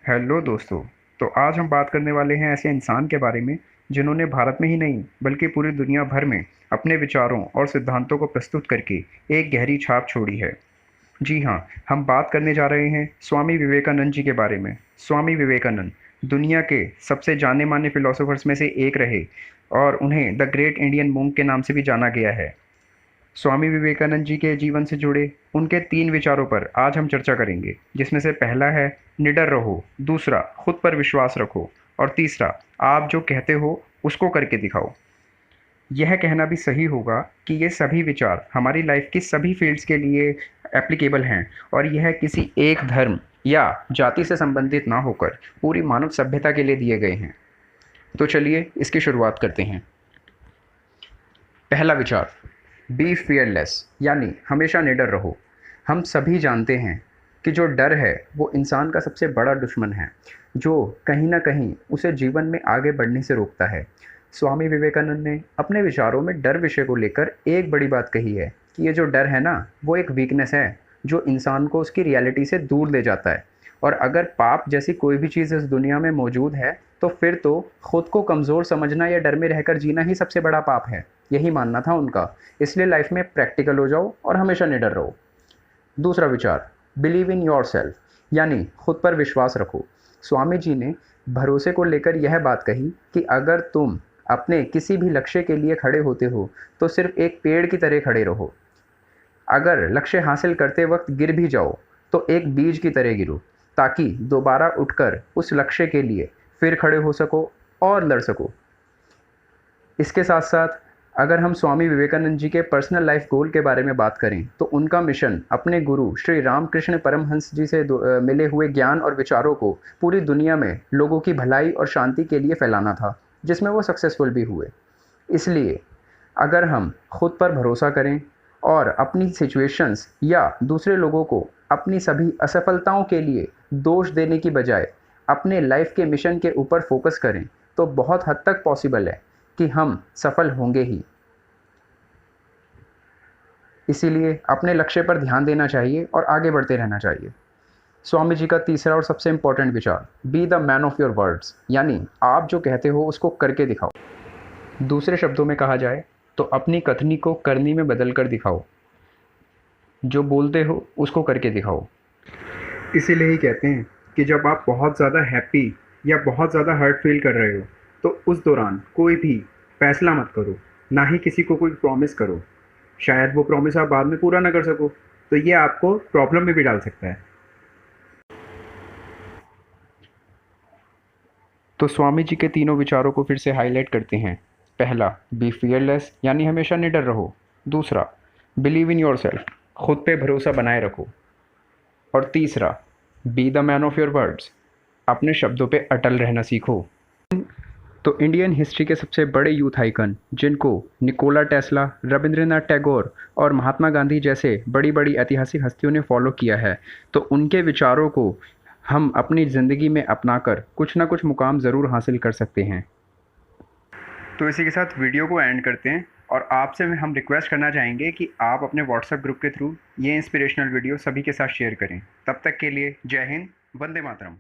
Hello दोस्तों। तो आज हम बात करने वाले हैं ऐसे इंसान के बारे में जिन्होंने भारत में ही नहीं बल्कि पूरी दुनिया भर में अपने विचारों और सिद्धांतों को प्रस्तुत करके एक गहरी छाप छोड़ी है। जी हाँ, हम बात करने जा रहे हैं स्वामी विवेकानंद जी के बारे में। स्वामी विवेकानंद दुनिया के सबसे जाने माने फिलोसोफर्स में से एक रहे और उन्हें द ग्रेट इंडियन मोंक के नाम से भी जाना गया है। स्वामी विवेकानंद जी के जीवन से जुड़े उनके 3 विचारों पर आज हम चर्चा करेंगे, जिसमें से पहला है निडर रहो, दूसरा खुद पर विश्वास रखो और तीसरा आप जो कहते हो उसको करके दिखाओ। यह कहना भी सही होगा कि ये सभी विचार हमारी लाइफ की सभी फील्ड्स के लिए एप्लीकेबल हैं और यह किसी एक धर्म या जाति से संबंधित ना होकर पूरी मानव सभ्यता के लिए दिए गए हैं। तो चलिए इसकी शुरुआत करते हैं। पहला विचार, बी फियरलेस, यानी हमेशा निडर रहो। हम सभी जानते हैं कि जो डर है वो इंसान का सबसे बड़ा दुश्मन है, जो कहीं ना कहीं उसे जीवन में आगे बढ़ने से रोकता है। स्वामी विवेकानंद ने अपने विचारों में डर विषय को लेकर एक बड़ी बात कही है कि ये जो डर है ना, वो एक वीकनेस है जो इंसान को उसकी रियलिटी से दूर ले जाता है। और अगर पाप जैसी कोई भी चीज़ इस दुनिया में मौजूद है तो फिर तो खुद को कमज़ोर समझना या डर में रहकर जीना ही सबसे बड़ा पाप है। यही मानना था उनका। इसलिए लाइफ में प्रैक्टिकल हो जाओ और हमेशा निडर रहो। दूसरा विचार, बिलीव इन योर सेल्फ, यानी खुद पर विश्वास रखो। स्वामी जी ने भरोसे को लेकर यह बात कही कि अगर तुम अपने किसी भी लक्ष्य के लिए खड़े होते हो तो सिर्फ एक पेड़ की तरह खड़े रहो। अगर लक्ष्य हासिल करते वक्त गिर भी जाओ तो एक बीज की तरह गिरो, ताकि दोबारा उठकर उस लक्ष्य के लिए फिर खड़े हो सको और लड़ सको। इसके साथ साथ अगर हम स्वामी विवेकानंद जी के पर्सनल लाइफ गोल के बारे में बात करें तो उनका मिशन अपने गुरु श्री रामकृष्ण परमहंस जी से मिले हुए ज्ञान और विचारों को पूरी दुनिया में लोगों की भलाई और शांति के लिए फैलाना था, जिसमें वो सक्सेसफुल भी हुए। इसलिए अगर हम खुद पर भरोसा करें और अपनी सिचुएशंस या दूसरे लोगों को अपनी सभी असफलताओं के लिए दोष देने की बजाय अपने लाइफ के मिशन के ऊपर फोकस करें तो बहुत हद तक पॉसिबल है कि हम सफल होंगे ही। इसीलिए अपने लक्ष्य पर ध्यान देना चाहिए और आगे बढ़ते रहना चाहिए। स्वामी जी का तीसरा और सबसे इम्पोर्टेंट विचार, be the man of your words, यानी आप जो कहते हो उसको करके दिखाओ। दूसरे शब्दों में कहा जाए तो अपनी कथनी को करनी में बदल कर दिखाओ। जो बोलते हो उसको करके दिखाओ। इसीलिए ही कहते हैं कि जब आप बहुत ज़्यादा हैप्पी या बहुत ज़्यादा हर्ट फील कर रहे हो तो उस दौरान कोई भी फैसला मत करो, ना ही किसी को कोई प्रॉमिस करो। शायद वो प्रॉमिस आप बाद में पूरा ना कर सको, तो ये आपको प्रॉब्लम में भी डाल सकता है। तो स्वामी जी के तीनों विचारों को फिर से हाईलाइट करते हैं। पहला, बी फियरलेस, यानी हमेशा निडर रहो। दूसरा, बिलीव इन योर सेल्फ, खुद पे भरोसा बनाए रखो। और तीसरा, be the man of your words, अपने शब्दों पे अटल रहना सीखो। तो इंडियन हिस्ट्री के सबसे बड़े यूथ आइकन, जिनको निकोला टेस्ला, रविंद्रनाथ टैगोर और महात्मा गांधी जैसे बड़ी बड़ी ऐतिहासिक हस्तियों ने फॉलो किया है, तो उनके विचारों को हम अपनी ज़िंदगी में अपनाकर कुछ ना कुछ मुकाम ज़रूर हासिल कर सकते हैं। तो इसी के साथ वीडियो को एंड करते हैं और आपसे हम रिक्वेस्ट करना चाहेंगे कि आप अपने व्हाट्सएप ग्रुप के थ्रू ये इंस्पिरेशनल वीडियो सभी के साथ शेयर करें। तब तक के लिए जय हिंद, वंदे मातरम।